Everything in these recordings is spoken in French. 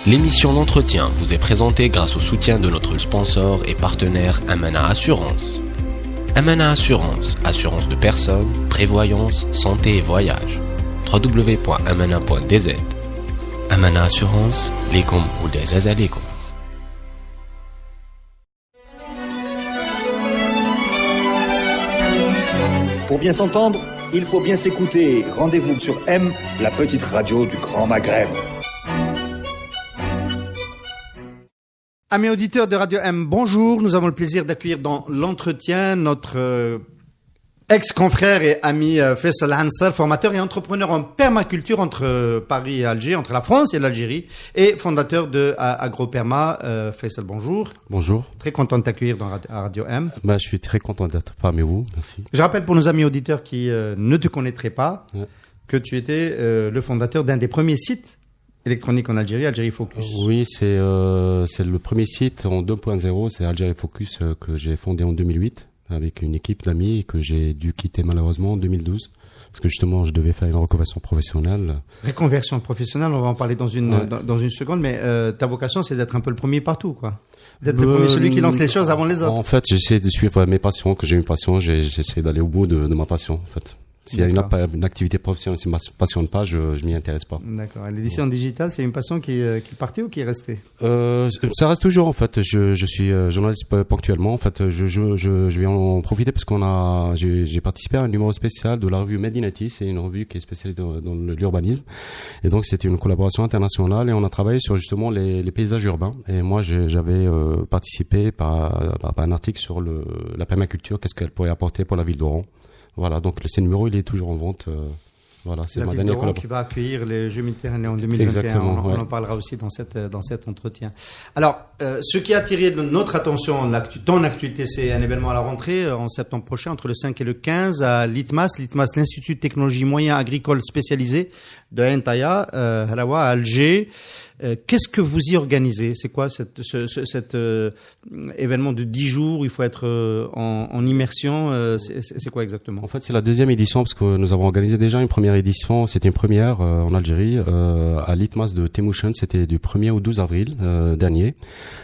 L'émission L'Entretien vous est présentée grâce au soutien de notre sponsor et partenaire Amana Assurance. Amana Assurance, assurance de personnes, prévoyance, santé et voyage. www.amana.dz. Amana Assurance, lekum ou des azalekum. Pour bien s'entendre, il faut bien s'écouter. Rendez-vous sur M, la petite radio du Grand Maghreb. Amis auditeurs de Radio M, bonjour. Nous avons le plaisir d'accueillir dans l'entretien notre ex-confrère et ami Faisal Hansar, formateur et entrepreneur en permaculture entre Paris et Alger, entre la France et l'Algérie, et fondateur de AgroPerma. Faisal, bonjour. Bonjour. Très content de t'accueillir dans Radio M. Je suis très content d'être parmi vous. Merci. Je rappelle pour nos amis auditeurs qui ne te connaîtraient pas que tu étais le fondateur d'un des premiers sites électroniques en Algérie, Algérie Focus. Oui, c'est le premier site en 2.0, c'est Algérie Focus que j'ai fondé en 2008 avec une équipe d'amis et que j'ai dû quitter malheureusement en 2012 parce que justement je devais faire une reconversion professionnelle. Reconversion professionnelle, on va en parler dans une seconde, mais ta vocation c'est d'être un peu le premier partout, quoi. D'être le premier, celui qui lance les choses avant les autres. En fait, j'essaie de suivre mes passions, que j'ai une passion, j'essaie d'aller au bout de ma passion en fait. S'il y a une activité professionnelle qui ne me passionne pas, je m'y intéresse pas. D'accord. L'édition digitale, c'est une passion qui est partie ou qui est restée? Ça reste toujours en fait. Je suis journaliste ponctuellement. En fait, je vais en profiter parce j'ai participé à un numéro spécial de la revue Made in IT. C'est une revue qui est spécialisée dans l'urbanisme. Et donc c'était une collaboration internationale et on a travaillé sur justement les paysages urbains. Et moi, j'avais participé par un article sur la permaculture, qu'est-ce qu'elle pourrait apporter pour la ville d'Oran. Voilà, donc ce numéro, il est toujours en vente. Voilà, c'est ma dernière collaboration. Qui va accueillir les Jeux méditerranéens en 2021. Exactement, on en parlera aussi dans cet entretien. Alors, ce qui a attiré notre attention, ton actualité, c'est un événement à la rentrée en septembre prochain, entre le 5 et le 15, à l'ITMAS, l'Institut de technologie moyen agricole spécialisé de Entaya, à Alger. Qu'est-ce que vous y organisez? C'est quoi cet événement de 10 jours où il faut être en immersion? C'est quoi exactement? En fait, c'est la deuxième édition parce que nous avons organisé déjà une première édition. C'était une première en Algérie à l'ITMAS de Temouchen. C'était du 1er au 12 avril dernier.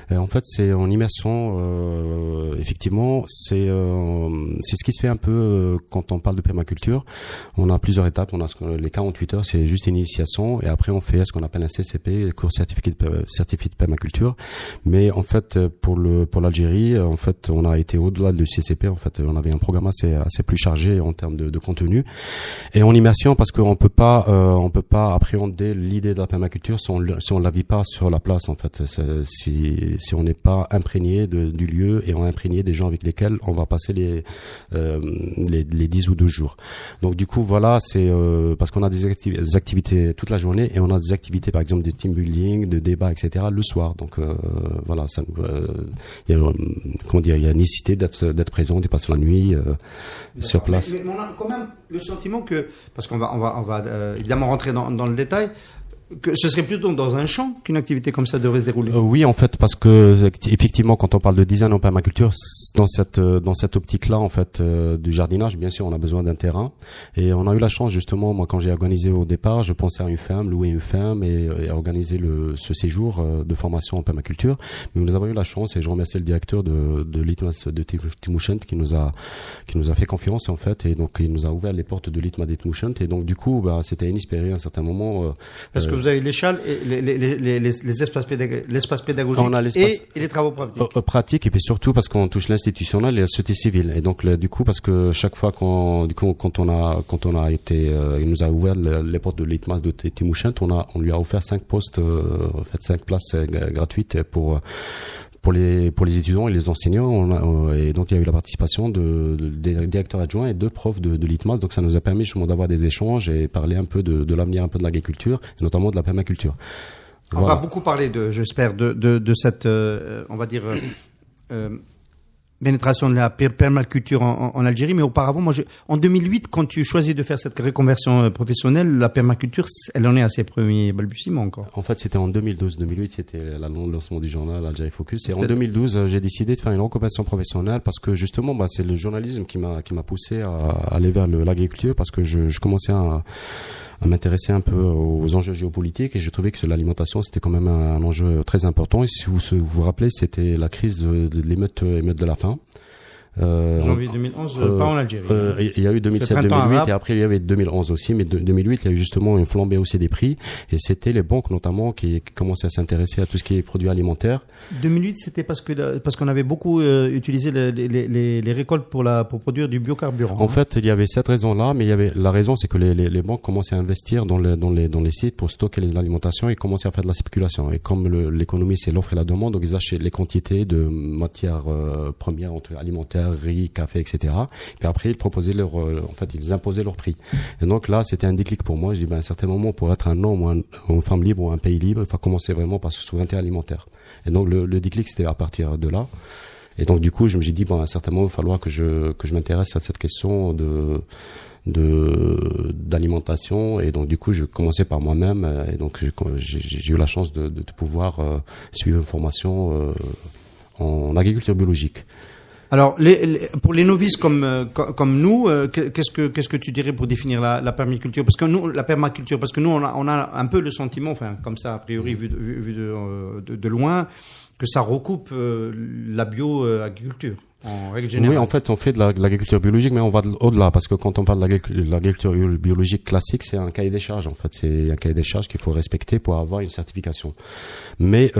Et en fait, c'est en immersion. Effectivement, c'est ce qui se fait un peu quand on parle de permaculture. On a plusieurs étapes. On a les 48 heures, c'est juste une initiation, et après on fait ce qu'on appelle un CCP, cours certifié de permaculture. Mais en fait, pour l'Algérie, en fait, on a été au-delà du CCP. En fait, on avait un programme assez plus chargé en termes de contenu et en immersion, parce qu'on peut pas appréhender l'idée de la permaculture si on la vit pas sur la place. En fait, si on n'est pas imprégné du lieu et on est imprégné des gens avec lesquels on va passer les 10 ou 12 jours. Donc du coup, voilà, c'est parce qu'on a des activités toute la journée et on a des activités, par exemple, de team building, de débat, etc. le soir. Donc voilà, ça, il y a nécessité d'être présent, de passer la nuit sur place. Mais on a quand même le sentiment que, parce qu'on va évidemment rentrer dans le détail, que ce serait plutôt dans un champ qu'une activité comme ça devrait se dérouler. Oui, en fait, parce que effectivement, quand on parle de design en permaculture, dans cette optique-là, en fait, du jardinage, bien sûr, on a besoin d'un terrain. Et on a eu la chance, justement, moi, quand j'ai organisé au départ, je pensais à une ferme, louer une ferme et organiser ce séjour de formation en permaculture. Mais nous avons eu la chance, et je remercie le directeur de l'ITMAS de Temouchen qui nous a fait confiance, en fait, et donc il nous a ouvert les portes de l'ITMAS de Temouchen. Et donc, du coup, c'était inespéré à un certain moment. Parce que vous avez l'échelle et les espaces pédagogiques et les travaux pratiques, et puis surtout parce qu'on touche l'institutionnel et la société civile. Et donc du coup, parce que chaque fois quand on a été, il nous a ouvert les portes de l'ITMAS de Temouchen, on lui a offert 5 postes, en fait 5 places gratuites pour les étudiants et les enseignants. Et donc il y a eu la participation des directeurs adjoints et 2 profs de l'ITMAS. Donc ça nous a permis justement d'avoir des échanges et parler un peu de l'avenir un peu de l'agriculture, et notamment de la permaculture. Voilà. On va beaucoup parler j'espère de cette on va dire pénétration de la permaculture en Algérie, mais auparavant, en 2008, quand tu choisis de faire cette reconversion professionnelle, la permaculture, elle en est à ses premiers balbutiements encore. En fait, c'était en 2012. 2008, c'était le lancement du journal Algérie Focus. Et en 2012, j'ai décidé de faire une reconversion professionnelle parce que justement, c'est le journalisme qui m'a poussé à aller vers l'agriculture, parce que je commençais m'intéresser un peu aux enjeux géopolitiques, et je trouvais que l'alimentation c'était quand même un enjeu très important. Et si vous vous rappelez, c'était la crise de l'émeute de la faim. Janvier 2011, pas en Algérie. Il y a eu 2007-2008 et après il y avait 2011 aussi, mais 2008 il y a eu justement une flambée aussi des prix, et c'était les banques notamment qui commençaient à s'intéresser à tout ce qui est produits alimentaires. 2008 c'était parce qu'on avait beaucoup utilisé les récoltes pour produire du biocarburant. En fait, il y avait cette raison-là, mais il y avait la raison, c'est que les banques commençaient à investir dans les sites pour stocker les alimentations et commençaient à faire de la spéculation. Et comme l'économie c'est l'offre et la demande, donc ils achetaient les quantités de matières premières alimentaires, riz, café, etc. Puis après, ils proposaient ils imposaient leur prix. Et donc là, c'était un déclic pour moi. Je dis, à un certain moment, pour être un homme ou une femme libre ou un pays libre, il faut commencer vraiment par sa souveraineté alimentaire. Et donc le déclic, c'était à partir de là. Et donc du coup, je me suis dit, à un certain moment, il va falloir que je m'intéresse à cette question d'alimentation. Et donc du coup, je commençais par moi-même. Et donc j'ai eu la chance de pouvoir suivre une formation en agriculture biologique. Alors, pour les novices comme nous, qu'est-ce que tu dirais pour définir la permaculture? Parce que nous, on a un peu le sentiment, enfin, comme ça, a priori, vu de loin, que ça recoupe la bio-agriculture. En règle générale. Oui, en fait, on fait de l'agriculture biologique, mais on va au-delà, parce que quand on parle de l'agriculture biologique classique, c'est un cahier des charges, en fait. C'est un cahier des charges qu'il faut respecter pour avoir une certification. Mais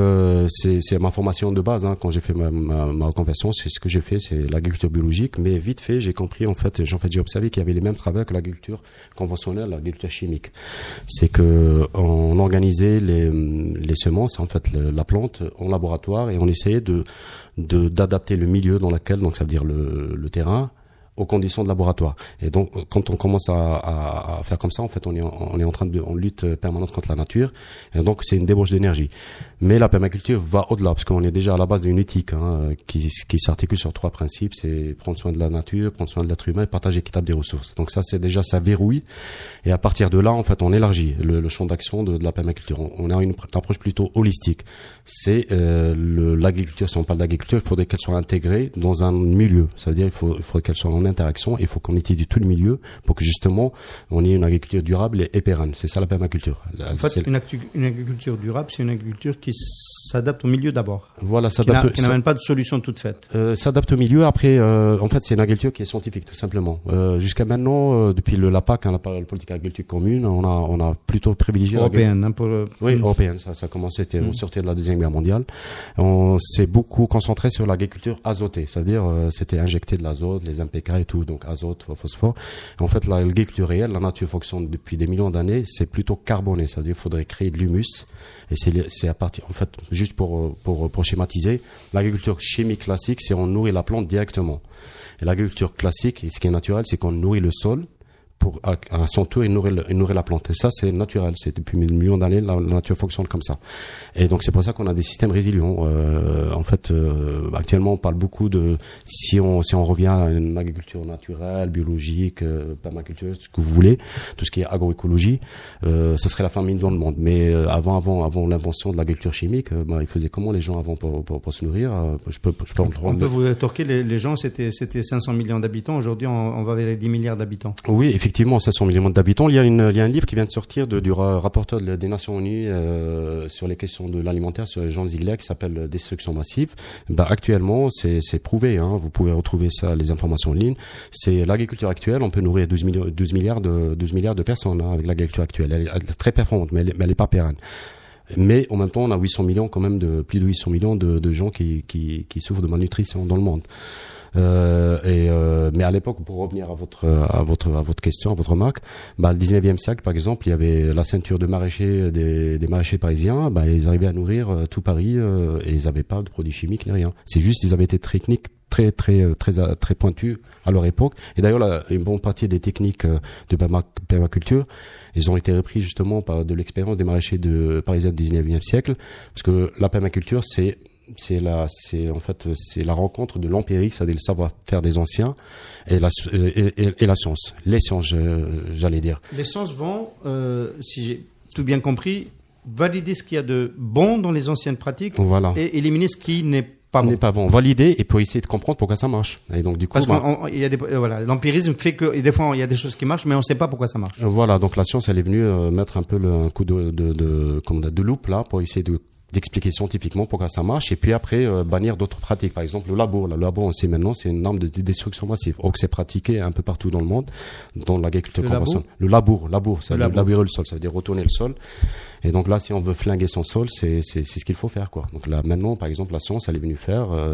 c'est ma formation de base, quand j'ai fait ma reconversion, c'est ce que j'ai fait, c'est l'agriculture biologique. Mais vite fait, j'ai compris, j'ai observé qu'il y avait les mêmes travaux que l'agriculture conventionnelle, l'agriculture chimique. C'est que on organisait les semences, en fait, la plante en laboratoire, et on essayait d'adapter le milieu dans lequel, donc ça veut dire le terrain, aux conditions de laboratoire. Et donc, quand on commence à faire comme ça, en fait, on est en train en lutte permanente contre la nature. Et donc, c'est une débauche d'énergie. Mais la permaculture va au-delà, parce qu'on est déjà à la base d'une éthique, qui s'articule sur 3 principes. C'est prendre soin de la nature, prendre soin de l'être humain et partage équitable des ressources. Donc ça verrouille. Et à partir de là, en fait, on élargit le champ d'action de la permaculture. On a une approche plutôt holistique. C'est l'agriculture. Si on parle d'agriculture, il faudrait qu'elle soit intégrée dans un milieu. Ça veut dire il faudrait qu'elle soit en interaction. Il faut qu'on étudie tout le milieu pour que justement on ait une agriculture durable et pérenne. C'est ça la permaculture. En fait, une agriculture durable, c'est une agriculture qui s'adapte au milieu d'abord. Voilà, qui n'amène pas de solution toute faite. S'adapte au milieu. Après, en fait, c'est une agriculture qui est scientifique, tout simplement. Jusqu'à maintenant, depuis la PAC, la politique agriculture commune, on a plutôt privilégié européenne. Européenne. Ça a commencé au sortir de la Deuxième Guerre mondiale. On s'est beaucoup concentré sur l'agriculture azotée, c'est-à-dire c'était injecter de l'azote, les NPK et tout, donc azote, phosphore. En fait, l'agriculture réelle, la nature fonctionne depuis des millions d'années, c'est plutôt carboné, c'est-à-dire qu'il faudrait créer de l'humus. Et c'est à partir, en fait, juste pour schématiser, l'agriculture chimique classique, c'est on nourrit la plante directement. Et l'agriculture classique, ce qui est naturel, c'est qu'on nourrit le sol pour à son tour il nourrit la plante. Et ça, c'est naturel. C'est depuis des millions d'années, la nature fonctionne comme ça. Et donc c'est pour ça qu'on a des systèmes résilients. En fait, actuellement, on parle beaucoup de si on revient à une agriculture naturelle, biologique, permaculture, ce que vous voulez, tout ce qui est agroécologie, ça serait la famine dans le monde. Mais avant l'invention de l'agriculture chimique, ils faisaient comment les gens avant pour se nourrir? On peut vous rétorquer, les gens c'était 500 millions d'habitants. Aujourd'hui, on va vers les 10 milliards d'habitants. Oui, effectivement, 500 millions d'habitants. Il y a un livre qui vient de sortir du rapporteur des Nations Unies sur les questions de l'alimentaire, sur Jean Ziegler, qui s'appelle Destruction massive. Actuellement, c'est prouvé. Vous pouvez retrouver ça, les informations en ligne. C'est l'agriculture actuelle. On peut nourrir 12 milliards de personnes avec l'agriculture actuelle. Elle est très performante, mais elle est pas pérenne. Mais en même temps, on a 800 millions quand même plus de 800 millions de gens qui souffrent de malnutrition dans le monde. Mais à l'époque, pour revenir à votre question, à votre remarque, le 19e siècle, par exemple, il y avait la ceinture de maraîchers, des maraîchers parisiens, ils arrivaient à nourrir tout Paris, et ils n'avaient pas de produits chimiques ni rien. C'est juste, ils avaient été techniques très pointus à leur époque. Et d'ailleurs, une bonne partie des techniques de permaculture, ils ont été repris justement de l'expérience des maraîchers parisiens du 19e siècle, parce que la permaculture, c'est la rencontre de l'empirique, c'est-à-dire le savoir-faire des anciens et la science. Les sciences, j'allais dire. Les sciences vont, si j'ai tout bien compris, valider ce qu'il y a de bon dans les anciennes pratiques, voilà, et éliminer ce qui n'est pas bon. N'est pas bon. Valider et pour essayer de comprendre pourquoi ça marche. Et donc du coup, parce qu'il y a voilà, l'empirisme fait que des fois il y a des choses qui marchent, mais on ne sait pas pourquoi ça marche. Voilà, donc la science elle est venue mettre un peu un coup de loupe là pour essayer d'expliquer scientifiquement pourquoi ça marche et puis après bannir d'autres pratiques. Par exemple le labour on sait maintenant c'est une arme de destruction massive. Or c'est pratiqué un peu partout dans le monde dans l'agriculture conventionnelle. Le labour, c'est labourer le sol, ça veut dire retourner le sol. Et donc là si on veut flinguer son sol, c'est ce qu'il faut faire quoi. Donc là maintenant par exemple la science elle est venue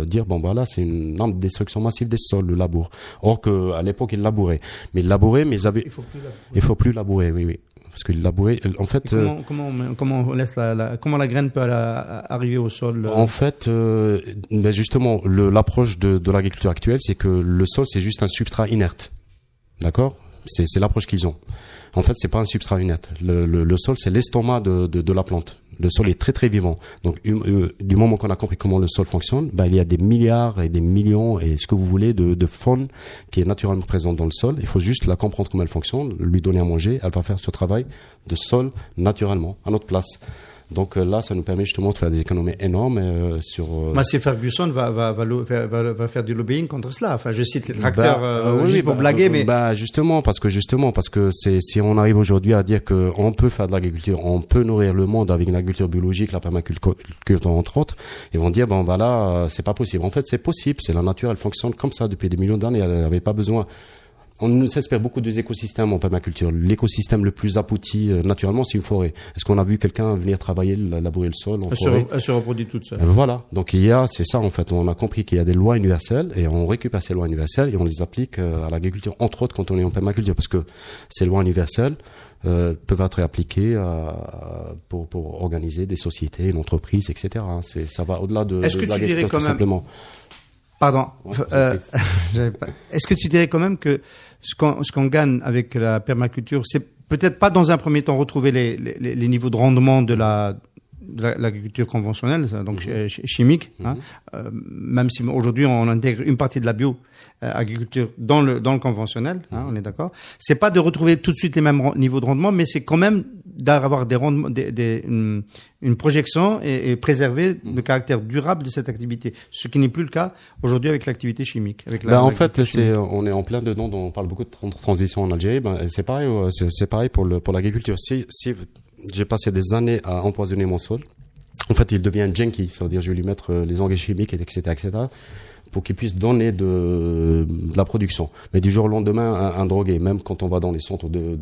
dire bon voilà, c'est une arme de destruction massive des sols le labour. Or que à l'époque ils labouraient. Mais il faut plus labourer, oui. Parce que labourer, en fait. Comment on laisse comment la graine peut arriver au sol? En fait, ben justement, l'approche de l'agriculture actuelle, c'est que le sol, c'est juste un substrat inerte. D'accord? C'est l'approche qu'ils ont. En fait, c'est pas un substrat inerte. Le sol, c'est l'estomac de la plante. Le sol est très très vivant. Donc du moment qu'on a compris comment le sol fonctionne, il y a des milliards et des millions et ce que vous voulez de faune qui est naturellement présente dans le sol. Il faut juste la comprendre comment elle fonctionne, lui donner à manger. Elle va faire ce travail de sol naturellement à notre place. Donc là, ça nous permet justement de faire des économies énormes sur. Massey Ferguson va faire du lobbying contre cela. Enfin, je cite les tracteurs juste pour blaguer, mais justement parce que si on arrive aujourd'hui à dire que on peut faire de l'agriculture, on peut nourrir le monde avec une agriculture biologique, la permaculture entre autres, ils vont dire c'est pas possible. En fait, c'est possible. C'est la nature, elle fonctionne comme ça depuis des millions d'années. Elle n'avait pas besoin. On s'espère beaucoup des écosystèmes en permaculture. L'écosystème le plus abouti naturellement, c'est une forêt. Est-ce qu'on a vu quelqu'un venir travailler, labourer le sol en forêt? Elle se reproduit toute seule. Voilà. Donc c'est ça en fait. On a compris qu'il y a des lois universelles et on récupère ces lois universelles et on les applique à l'agriculture, entre autres quand on est en permaculture, parce que ces lois universelles peuvent être appliquées pour organiser des sociétés, une entreprise, etc. Ça va au-delà de l'agriculture tout simplement. Pardon. Est-ce que tu dirais quand même que ce qu'on gagne avec la permaculture, c'est peut-être pas dans un premier temps retrouver les niveaux de rendement de l'agriculture conventionnelle, donc chimique, même si aujourd'hui on intègre une partie de la agriculture dans le conventionnel, on est d'accord. C'est pas de retrouver tout de suite les mêmes niveaux de rendement, mais c'est quand même d'avoir des rendements, une projection et préserver le caractère durable de cette activité, ce qui n'est plus le cas aujourd'hui avec l'activité chimique. En fait, on est en plein dedans. On parle beaucoup de transition en Algérie. C'est pareil, c'est pareil pour l'agriculture. Si j'ai passé des années à empoisonner mon sol, en fait, il devient junkie. Ça veut dire, je vais lui mettre les engrais chimiques, etc., pour qu'il puisse donner de la production. Mais du jour au lendemain, un drogué, même quand on va dans les centres de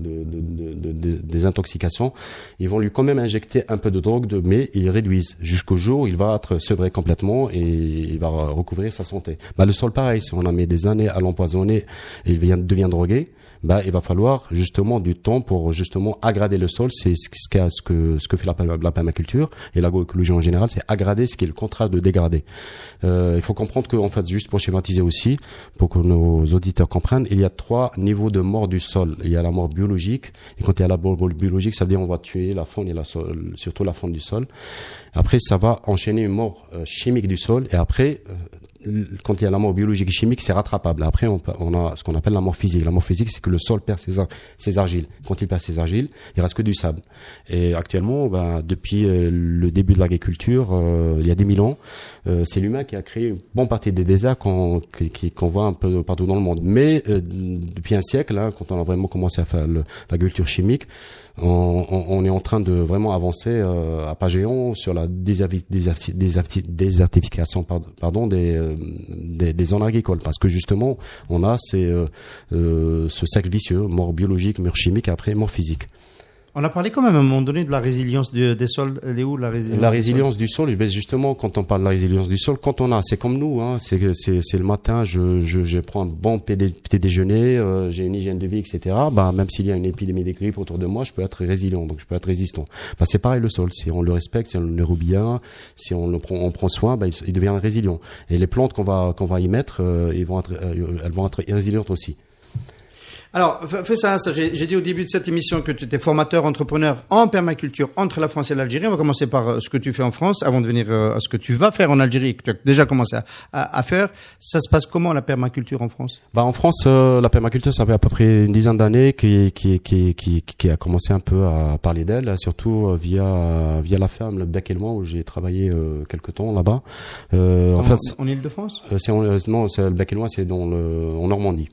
désintoxication, ils vont lui quand même injecter un peu de drogue, mais ils réduisent jusqu'au jour où il va être sevré complètement et il va recouvrir sa santé. Le sol, pareil, si on a mis des années à l'empoisonner et il devient drogué, il va falloir justement du temps pour justement aggrader le sol. C'est ce que fait la permaculture et l'agroécologie en général, c'est aggrader ce qui est le contraire de dégrader. Il faut comprendre que, en fait, juste pour schématiser aussi, pour que nos auditeurs comprennent, il y a 3 niveaux de mort du sol. Il y a la mort biologique, et quand il y a la mort biologique, ça veut dire on va tuer la faune et surtout la faune du sol. Après, ça va enchaîner une mort chimique du sol, et après, quand il y a la mort biologique et chimique, c'est rattrapable. Après, on a ce qu'on appelle la mort physique. La mort physique, c'est que le sol perd ses argiles. Quand il perd ses argiles, il reste que du sable. Et actuellement, depuis le début de l'agriculture, il y a des 1000 ans, c'est l'humain qui a créé une bonne partie des déserts qu'on voit un peu partout dans le monde. Mais depuis un siècle, quand on a vraiment commencé à faire l'agriculture chimique, on est en train de vraiment avancer à pas géant sur la désertification des zones agricoles, parce que justement on a ce cercle vicieux, mort biologique, mort chimique, après mort physique. On a parlé quand même à un moment donné de la résilience des sols. Elle est où la résilience? La résilience du sol, justement, quand on parle de la résilience du sol, c'est comme nous, c'est le matin, je prends un bon petit déjeuner, j'ai une hygiène de vie, etc. Même s'il y a une épidémie de grippe autour de moi, je peux être résilient, donc je peux être résistant. C'est pareil le sol, si on le respecte, si on le nourrit bien, si on prend soin, il devient résilient. Et les plantes qu'on va y mettre, elles vont être résilientes aussi. Alors, fais ça. J'ai dit au début de cette émission que tu étais formateur, entrepreneur en permaculture entre la France et l'Algérie. On va commencer par ce que tu fais en France avant de venir à ce que tu vas faire en Algérie, que tu as déjà commencé à faire. Ça se passe comment la permaculture en France? En France, la permaculture, ça fait à peu près une dizaine d'années qui a commencé un peu à parler d'elle, surtout via la ferme Le Bec et Loin où j'ai travaillé quelque temps là-bas. En Île-de-France? Non, c'est Le Bec et Loin, c'est en Normandie.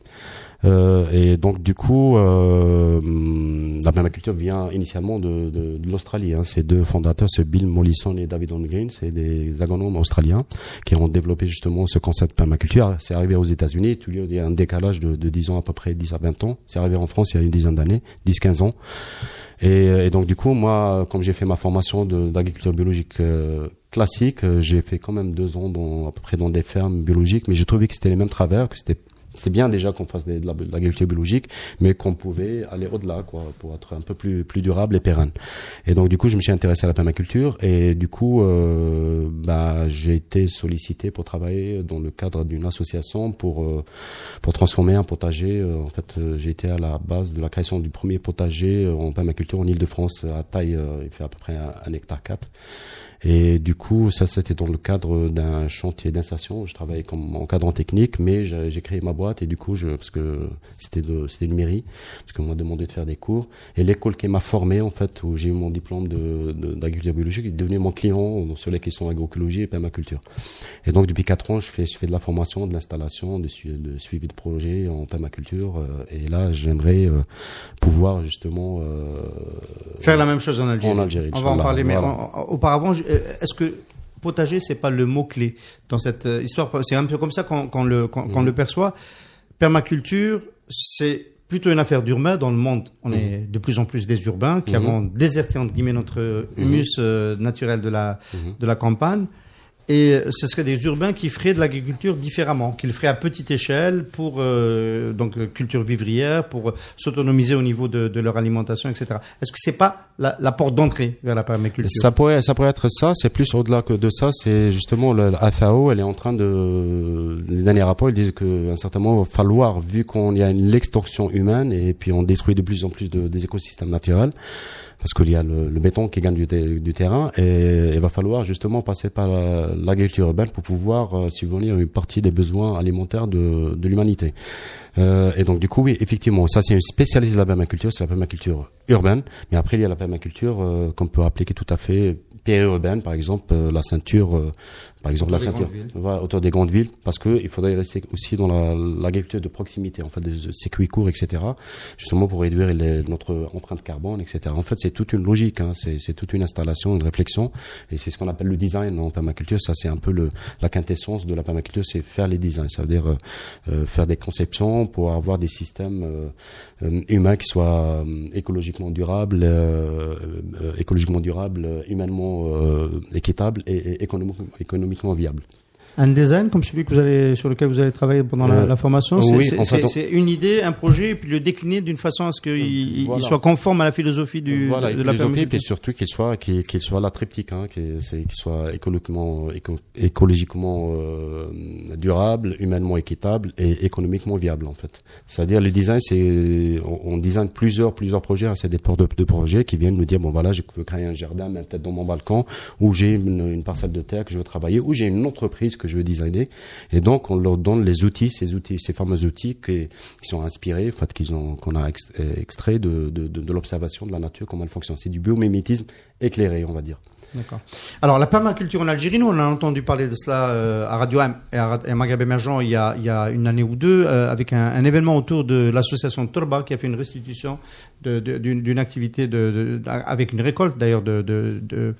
Et donc du coup, la permaculture vient initialement de l'Australie. C'est deux fondateurs, c'est Bill Mollison et David Holmgreen, c'est des agronomes australiens qui ont développé justement ce concept de permaculture. C'est arrivé aux États-Unis, il y a un décalage de 10 ans à peu près, 10 à 20 ans. C'est arrivé en France il y a une dizaine d'années, 10-15 ans. Et donc du coup, moi, comme j'ai fait ma formation d'agriculture biologique classique, j'ai fait quand même 2 ans à peu près dans des fermes biologiques, mais j'ai trouvé que c'était les mêmes travers, que c'était bien déjà qu'on fasse de l'agriculture biologique, mais qu'on pouvait aller au-delà, quoi, pour être un peu plus durable et pérenne. Et donc, du coup, je me suis intéressé à la permaculture et du coup, j'ai été sollicité pour travailler dans le cadre d'une association pour transformer un potager. En fait, j'ai été à la base de la création du premier potager en permaculture en Île-de-France à taille, il fait à peu près 1,4 hectare. Et du coup, ça c'était dans le cadre d'un chantier d'insertion. Je travaillais comme encadrant technique, mais j'ai créé ma boîte et du coup, parce que c'était une mairie, parce qu'on m'a demandé de faire des cours. Et l'école qui m'a formé, en fait, où j'ai eu mon diplôme d'agriculture biologique, est devenu mon client sur les questions agroécologie et permaculture. Et donc, depuis 4 ans, je fais de la formation, de l'installation, de suivi de projet en permaculture. Et là, j'aimerais pouvoir justement faire la même chose en Algérie. On va en parler, mais auparavant, est-ce que potager, c'est pas le mot-clé dans cette histoire? C'est un peu comme ça qu'on le perçoit. Permaculture, c'est plutôt une affaire d'urbain. Dans le monde, on est de plus en plus des urbains qui avons déserté, entre guillemets, notre humus naturel de la campagne. Et ce seraient des urbains qui feraient de l'agriculture différemment, qui le feraient à petite échelle pour donc culture vivrière, pour s'autonomiser au niveau de leur alimentation, etc. Est-ce que c'est pas la porte d'entrée vers la permaculture? Ça pourrait être ça. C'est plus au-delà que de ça. C'est justement la FAO. Elle est en train les derniers rapports, ils disent qu'à un certain moment, il va falloir, vu qu'on y a l'extorsion humaine et puis on détruit de plus en plus des écosystèmes naturels, parce qu'il y a le béton qui gagne du terrain et il va falloir justement passer par l'agriculture urbaine pour pouvoir subvenir une partie des besoins alimentaires de l'humanité. Et donc du coup, oui, effectivement, ça c'est une spécialité de la permaculture, c'est la permaculture urbaine, mais après il y a la permaculture qu'on peut appliquer tout à fait périurbaine, par exemple la ceinture, autour des grandes villes, parce que il faudrait rester aussi dans l'agriculture de proximité, en fait, des circuits courts, etc., justement pour réduire notre empreinte carbone, etc. En fait, c'est toute une logique, c'est toute une installation, une réflexion, et c'est ce qu'on appelle le design en permaculture. Ça, c'est un peu la quintessence de la permaculture, c'est faire les designs, ça veut dire faire des conceptions pour avoir des systèmes humains qui soient écologiquement durables, humainement équitables et économiquement viables. Un design comme celui sur lequel vous allez travailler pendant la formation, c'est une idée, un projet, et puis le décliner d'une façon à ce qu'il soit conforme à la philosophie de la permaculture. Et surtout qu'il soit la triptyque, qu'il soit écologiquement durable, humainement équitable et économiquement viable, en fait. C'est-à-dire le design, on design plusieurs projets, c'est des porteurs de projets qui viennent nous dire, bon voilà, je veux créer un jardin, même peut-être dans mon balcon, ou j'ai une parcelle de terre que je veux travailler, ou j'ai une entreprise que je veux designer, et donc on leur donne ces fameux outils qui sont inspirés, en fait, qu'on a extrait de l'observation de la nature, comment elle fonctionne. C'est du biomimétisme éclairé, on va dire. D'accord. Alors la permaculture en Algérie, nous on a entendu parler de cela à Radio AM et à Maghreb Émergent il y a une année ou deux, avec un événement autour de l'association Torba qui a fait une restitution d'une activité avec une récolte d'ailleurs de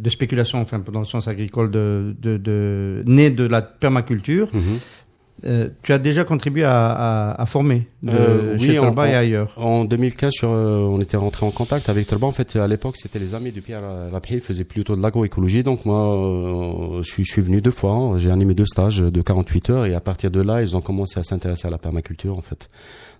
spéculation, enfin dans le sens agricole, née de la permaculture. Tu as déjà contribué à former chez Torba et ailleurs. En 2015, on était rentré en contact avec Torba. En fait, à l'époque, c'était les amis de Pierre Lapierre. Ils faisaient plutôt de l'agroécologie. Donc moi, je suis venu 2 fois. J'ai animé 2 stages de 48 heures. Et à partir de là, ils ont commencé à s'intéresser à la permaculture, en fait.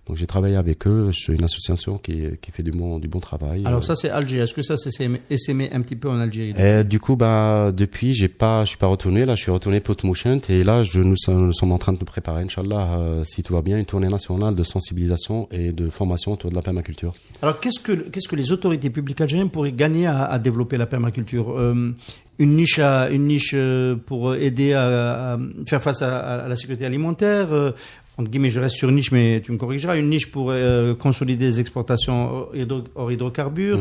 Donc j'ai travaillé avec eux, c'est une association qui fait du bon travail. Alors ça c'est Alger, est-ce que ça c'est essaimé un petit peu en Algérie? Du coup depuis je suis pas retourné, là je suis retourné pour Tmouchent et là nous sommes en train de préparer, Inch'Allah, si tout va bien, une tournée nationale de sensibilisation et de formation autour de la permaculture. Alors, qu'est-ce que les autorités publiques algériennes pourraient gagner à développer la permaculture? Une niche pour aider à faire face à la sécurité alimentaire. Entre guillemets, je reste sur une niche, mais tu me corrigeras. Une niche pour consolider les exportations hors hydrocarbures.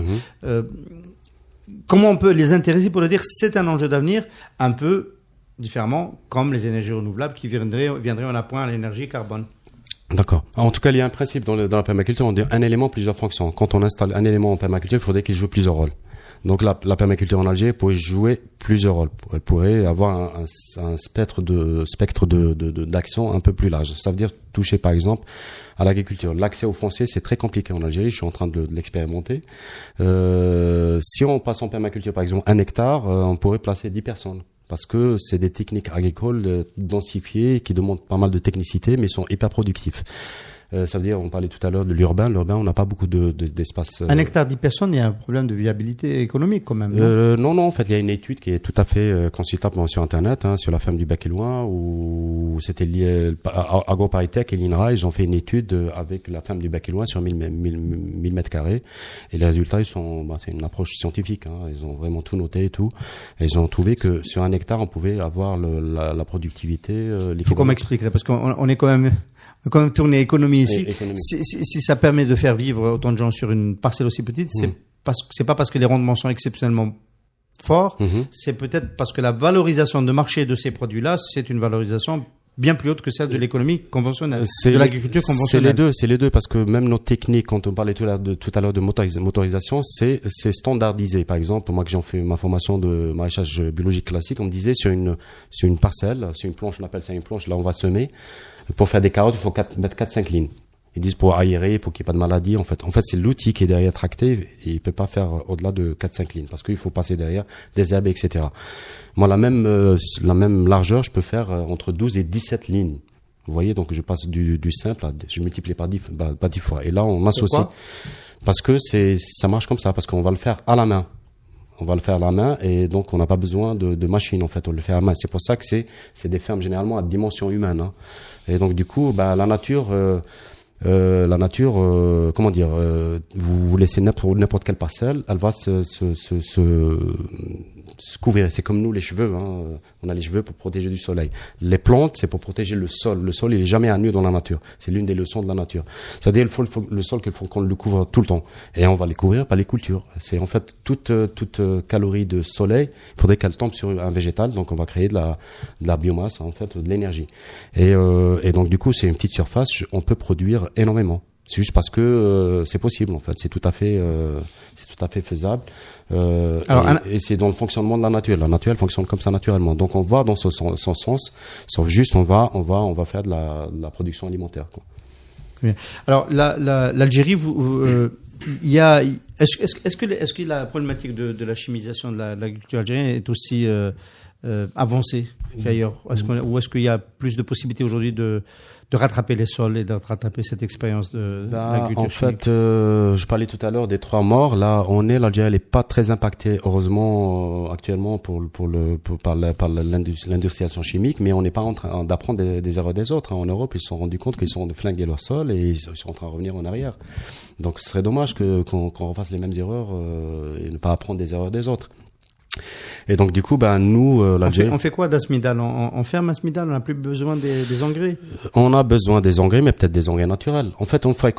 Comment on peut les intéresser pour leur dire c'est un enjeu d'avenir, un peu différemment comme les énergies renouvelables qui viendraient en appoint à l'énergie carbone? D'accord. En tout cas, il y a un principe dans la permaculture, on dit un élément, plusieurs fonctions. Quand on installe un élément en permaculture, il faudrait qu'il joue plusieurs rôles. Donc la permaculture en Algérie pourrait jouer plusieurs rôles. Elle pourrait avoir un spectre d'action un peu plus large. Ça veut dire toucher par exemple à l'agriculture. L'accès au foncier, c'est très compliqué en Algérie. Je suis en train de l'expérimenter. Si on passe en permaculture par exemple 1 hectare, on pourrait placer 10 personnes. Parce que c'est des techniques agricoles densifiées qui demandent pas mal de technicité, mais sont hyper productifs. Ça veut dire, on parlait tout à l'heure de l'urbain. L'urbain, on n'a pas beaucoup d'espace. 1 hectare, 10 personnes, il y a un problème de viabilité économique quand même. Non. En fait, il y a une étude qui est tout à fait consultable sur Internet, sur la ferme du Bakéloin, où c'était lié AgroParisTech et l'INRA. Ils ont fait une étude avec la ferme du Bakéloin sur 1000 mètres carrés. Et les résultats, c'est une approche scientifique. Ils ont vraiment tout noté et tout. Et ils ont trouvé que sur 1 hectare, on pouvait avoir la productivité. Il faut qu'on m'explique ça, parce qu'on est quand même tourné économie ici. Si ça permet de faire vivre autant de gens sur une parcelle aussi petite, c'est pas parce que les rendements sont exceptionnellement forts, c'est peut-être parce que la valorisation de marché de ces produits-là, c'est une valorisation bien plus haute que celle de l'économie conventionnelle, de l'agriculture conventionnelle. C'est les deux, parce que même nos techniques, quand on parlait tout à l'heure de motorisation, c'est standardisé. Par exemple, moi que j'ai fait ma formation de maraîchage biologique classique, on me disait sur une parcelle, sur une planche, on appelle ça une planche, là on va semer. Pour faire des carottes, il faut mettre 4-5 lignes. Ils disent pour aérer, pour qu'il n'y ait pas de maladie. En fait, c'est l'outil qui est derrière tracté et il peut pas faire au-delà de 4-5 lignes parce qu'il faut passer derrière des herbes, etc. Moi, la même largeur, je peux faire entre 12 et 17 lignes. Vous voyez, donc je passe du simple je multiplie par 10 fois. Et là, on m'associe. Parce que ça marche comme ça, parce qu'on va le faire à la main. On va le faire à la main et donc on n'a pas besoin de machine en fait, on le fait à la main. C'est pour ça que c'est des fermes généralement à dimension humaine. Et donc du coup, la nature, comment dire, vous laissez n'importe quelle parcelle, elle va se couvrir. C'est comme nous les cheveux, on a les cheveux pour protéger du soleil. Les plantes, c'est pour protéger le sol. Le sol, il est jamais à nu dans la nature. C'est l'une des leçons de la nature. C'est-à-dire le sol qu'il faut qu'on le couvre tout le temps. Et on va les couvrir par les cultures. C'est en fait toute calorie de soleil, il faudrait qu'elle tombe sur un végétal, donc on va créer de la biomasse, en fait, de l'énergie. Et donc du coup, c'est une petite surface, on peut produire énormément. C'est juste parce que c'est possible en fait, c'est tout à fait faisable. Et c'est dans le fonctionnement de la nature. La nature elle fonctionne comme ça naturellement. Donc on va dans son sens, sauf juste on va faire de la production alimentaire, quoi. Bien. Alors l'Algérie, il y a est-ce que la problématique de la chimisation de l'agriculture algérienne est aussi avancée qu'ailleurs? Ou est-ce qu'il y a plus de possibilités aujourd'hui de rattraper les sols et de rattraper cette expérience de l'agriculture chimique? Je parlais tout à l'heure des 3 morts. Là, l'Algérie n'est pas très impactée, heureusement, actuellement par l'industrialisation chimique, mais on n'est pas en train d'apprendre des erreurs des autres. En Europe, ils se sont rendus compte qu'ils sont de flinguer leur sol et ils sont en train de revenir en arrière. Donc, ce serait dommage qu'on refasse les mêmes erreurs et ne pas apprendre des erreurs des autres. Et donc du coup, nous, l'Algérie, on fait quoi d'Asmidal? On ferme Asmidal, on n'a plus besoin des engrais? On a besoin des engrais, mais peut-être des engrais naturels. En fait, une fois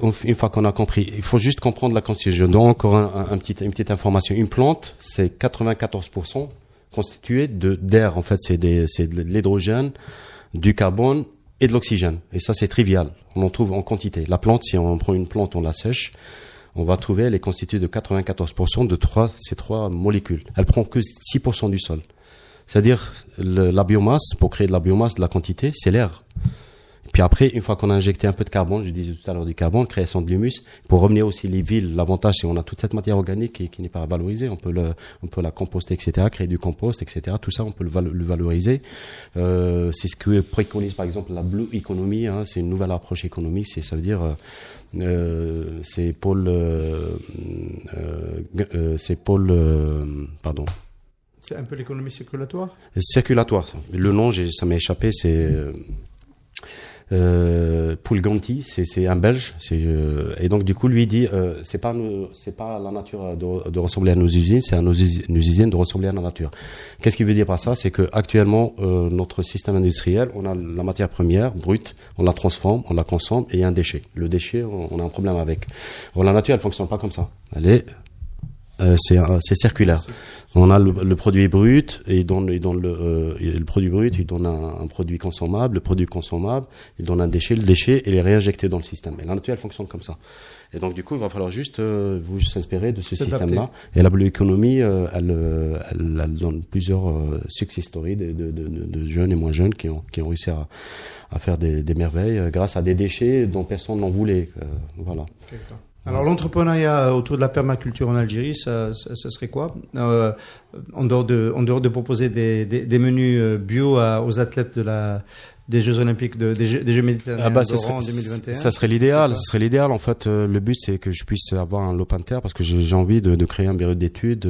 qu'on a compris, il faut juste comprendre la constitution. Je donne encore une petite information. Une plante, c'est 94% constitué d'air. En fait, c'est de l'hydrogène, du carbone et de l'oxygène. Et ça, c'est trivial. On en trouve en quantité. La plante, si on prend une plante, on la sèche, on va trouver, elle est constituée de 94% de ces 3 molécules. Elle prend que 6% du sol. C'est-à-dire, la biomasse, pour créer de la biomasse, de la quantité, c'est l'air. Puis après, une fois qu'on a injecté un peu de carbone, je disais tout à l'heure du carbone, création de l'humus, pour revenir aussi les villes, l'avantage c'est qu'on a toute cette matière organique qui n'est pas valorisée, on peut la composter, etc., créer du compost, etc., tout ça on peut le valoriser. C'est ce que préconise par exemple la Blue Economy, c'est une nouvelle approche économique, ça veut dire, c'est C'est un peu l'économie circulatoire? Circulatoire. Le nom, ça m'est échappé, c'est... Paul Ganti, c'est un Belge, et donc du coup lui dit c'est pas la nature de ressembler à nos usines, c'est à nos usines de ressembler à la nature. Qu'est-ce qu'il veut dire par ça? C'est que actuellement notre système industriel, on a la matière première brute, on la transforme, on la consomme et il y a un déchet. Le déchet, on a un problème avec. Bon, la nature, elle fonctionne pas comme ça. C'est circulaire. On a le produit brut et le produit brut, il donne un produit consommable. Le produit consommable, il donne un déchet. Le déchet, il est réinjecté dans le système. Et la nature, elle fonctionne comme ça. Et donc, du coup, il va falloir juste vous s'inspirer de ce système-là. Et la blue economy, elle donne plusieurs success stories de jeunes et moins jeunes qui ont réussi à faire des merveilles grâce à des déchets dont personne n'en voulait. Voilà. Alors l'entrepreneuriat autour de la permaculture en Algérie, ça serait quoi? En dehors de proposer des menus bio aux athlètes des Jeux Olympiques des Jeux Méditerranéens en 2021. Ça serait l'idéal. Ce serait l'idéal. En fait, le but c'est que je puisse avoir un Lopan Terre parce que j'ai envie de créer un bureau d'études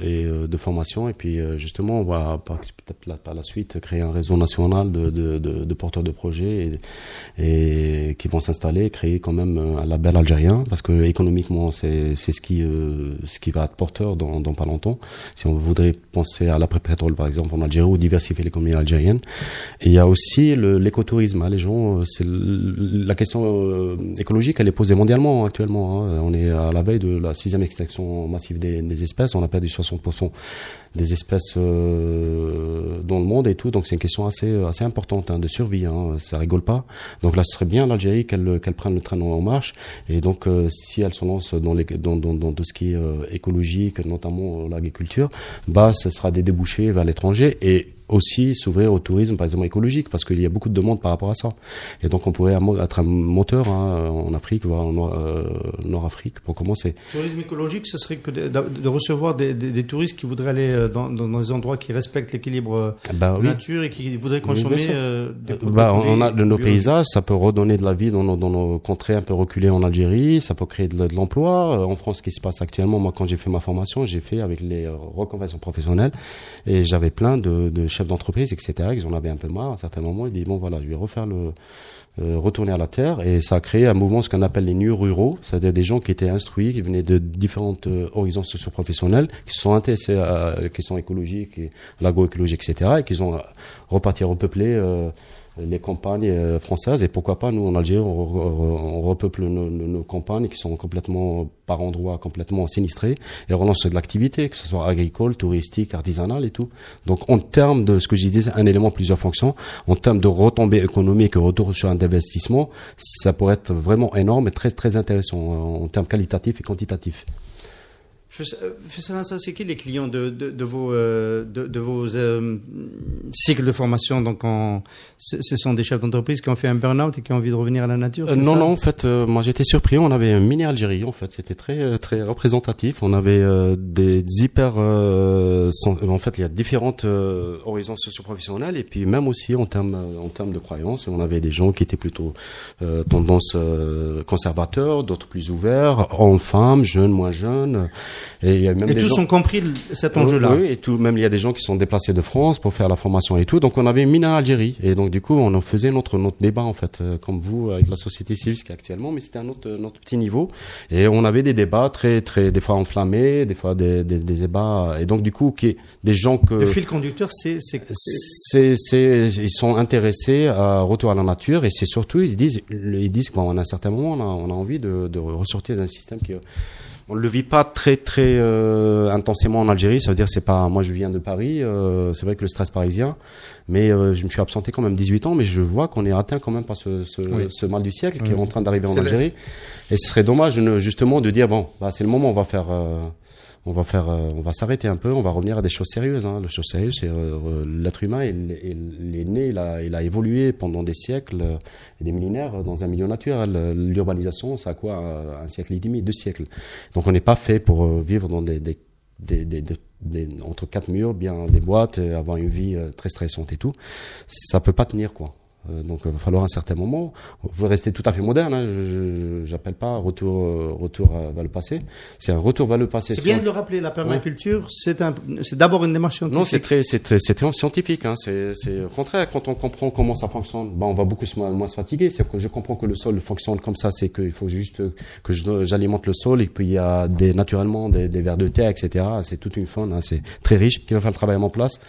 et de formation. Et puis justement, on va peut-être par la suite créer un réseau national de porteurs de projets et qui vont s'installer, et créer quand même un label algérien parce que économiquement c'est ce qui va être porteur dans pas longtemps. Si on voudrait penser à l'après-pétrole par exemple en Algérie ou diversifier l'économie algérienne. Et il y a aussi l'écotourisme, les gens, c'est la question écologique, elle est posée mondialement actuellement. On est à la veille de la 6e extinction massive des espèces. On a perdu 60% des espèces dans le monde et tout. Donc c'est une question assez importante de survie. Ça rigole pas. Donc là, ce serait bien l'Algérie qu'elle prenne le train en marche. Et donc si elle se lance dans tout ce qui est écologique, notamment l'agriculture, ce sera des débouchés vers l'étranger et aussi s'ouvrir au tourisme, par exemple écologique, parce qu'il y a beaucoup de demandes par rapport à ça. Et donc on pourrait être un moteur en Afrique, voire en Nord-Afrique, pour commencer. Tourisme écologique, ce serait que de recevoir des touristes qui voudraient aller dans des endroits qui respectent l'équilibre de la nature et qui voudraient consommer des produits. On a de nos paysages, ça peut redonner de la vie dans nos contrées un peu reculées en Algérie, ça peut créer de l'emploi. En France, ce qui se passe actuellement, moi quand j'ai fait ma formation, j'ai fait avec les reconversions professionnelles et j'avais plein de chefs d'entreprise, etc., ils en avaient un peu marre à un certain moment. Ils disent bon voilà, je vais refaire retourner à la terre, et ça a créé un mouvement, ce qu'on appelle les nus ruraux, c'est-à-dire des gens qui étaient instruits, qui venaient de différentes horizons socio-professionnels, qui se sont intéressés à la question écologique et l'agroécologie, etc., et qui ont reparti repeupler les campagnes françaises. Et pourquoi pas, nous en Algérie, on repeuple nos campagnes qui sont complètement, par endroits, complètement sinistrées, et on relance de l'activité, que ce soit agricole, touristique, artisanale et tout. Donc en termes de ce que je disais, un élément, plusieurs fonctions, en termes de retombées économiques, retour sur un investissement, ça pourrait être vraiment énorme et très très intéressant en termes qualitatifs et quantitatifs. Fessana, c'est qui les clients de vos cycles de formation? Donc, ce sont des chefs d'entreprise qui ont fait un burn-out et qui ont envie de revenir à la nature? Non, en fait, moi j'étais surpris. On avait un mini Algérie, en fait, c'était très très représentatif. On avait des hyper. En fait, il y a différentes horizons socio-professionnels et puis même aussi en termes de croyances. On avait des gens qui étaient plutôt tendance conservateurs, d'autres plus ouverts, hommes, femmes, jeunes, moins jeunes. Et tous ont compris cet enjeu-là. Oui, même il y a des gens qui sont déplacés de France pour faire la formation et tout. Donc on avait une mine en Algérie. Et donc du coup, on en faisait notre débat en fait, comme vous avec la société civile qui est actuellement, mais c'était un autre petit niveau. Et on avait des débats très très des fois enflammés, des fois des débats. Et donc du coup, des gens que le fil conducteur, ils sont intéressés à retour à la nature, et c'est surtout ils disent qu'à un certain moment on a envie de ressortir d'un système qui on le vit pas très très intensément en Algérie. Ça veut dire c'est pas, moi je viens de Paris, c'est vrai que le stress parisien, mais je me suis absenté quand même 18 ans, mais je vois qu'on est atteint quand même par ce mal du siècle qui est en train d'arriver en Algérie. Et ce serait dommage justement de dire bon, c'est le moment, on va s'arrêter un peu, on va revenir à des choses sérieuses. Les choses sérieuses, c'est l'être humain, il est né, il a évolué pendant des siècles et des millénaires dans un milieu naturel. L'urbanisation, ça a quoi, un siècle et demi, 2 siècles. Donc on n'est pas fait pour vivre dans entre 4 murs, bien des boîtes, avoir une vie très stressante et tout. Ça peut pas tenir quoi. Donc il va falloir un certain moment. Vous restez tout à fait moderne. Hein. J'appelle pas retour vers le passé. C'est un retour vers le passé. C'est bien de le rappeler. La permaculture, c'est d'abord une démarche scientifique. Non, c'est très scientifique. Hein. C'est au contraire, quand on comprend comment ça fonctionne, on va beaucoup moins se fatiguer. C'est que je comprends que le sol fonctionne comme ça. C'est qu'il faut juste que j'alimente le sol et puis il y a naturellement des vers de terre, etc. C'est toute une faune. Hein. C'est très riche qui va faire le travail à mon place.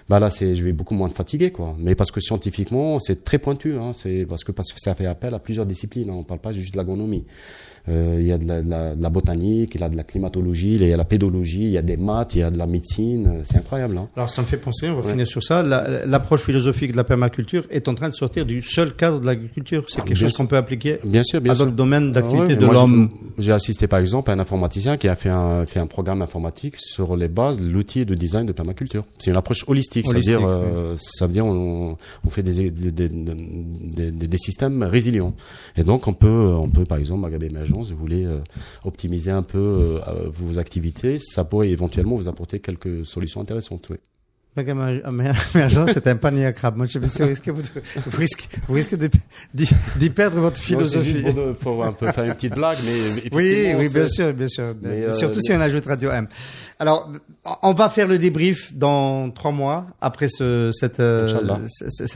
Là, je vais beaucoup moins me fatiguer, quoi. Mais parce que scientifiquement, c'est très pointu, hein. C'est parce que ça fait appel à plusieurs disciplines, hein. On parle pas juste de l'agronomie. Il y a de la botanique, il y a de la climatologie, il y a la pédologie, il y a des maths, il y a de la médecine. C'est incroyable, hein. Alors, ça me fait penser, on va finir sur ça. L'approche philosophique de la permaculture est en train de sortir du seul cadre de l'agriculture. C'est quelque chose qu'on peut appliquer à d'autres domaines d'activité de l'homme. J'ai assisté, par exemple, à un informaticien qui a fait un programme informatique sur les bases de l'outil de design de permaculture. C'est une approche holistique. Ça veut dire, on fait des systèmes résilients. Et donc, on peut, par exemple, Maghreb Émergence, vous voulez optimiser un peu vos activités, ça pourrait éventuellement vous apporter quelques solutions intéressantes. Oui. Émergence, c'est un panier à crabes. Moi, je sais pas vous risquez d'y perdre votre philosophie. C'est juste pour un peu faire une petite blague, mais oui, bien sûr. Mais surtout si on ajoute Radio M. Alors, on va faire le débrief dans 3 mois après cette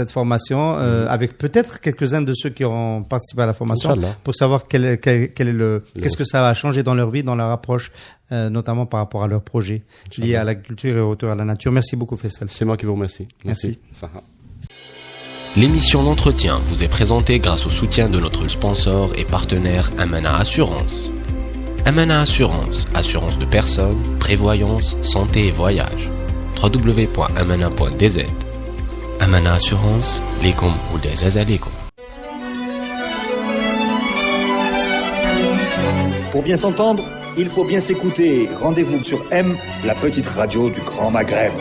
formation, avec peut-être quelques-uns de ceux qui auront participé à la formation, pour savoir qu'est-ce que ça va changer dans leur vie, dans leur approche, notamment par rapport à leur projet lié à l'agriculture et au retour à la nature. Merci beaucoup, Faisal. C'est moi qui vous remercie. Merci. L'émission d'entretien vous est présentée grâce au soutien de notre sponsor et partenaire Amana Assurance. Amana Assurance, assurance de personnes, prévoyance, santé et voyage. www.amana.dz. Amana Assurance, lekum ou des alaikum. Pour bien s'entendre, il faut bien s'écouter. Rendez-vous sur M, la petite radio du Grand Maghreb.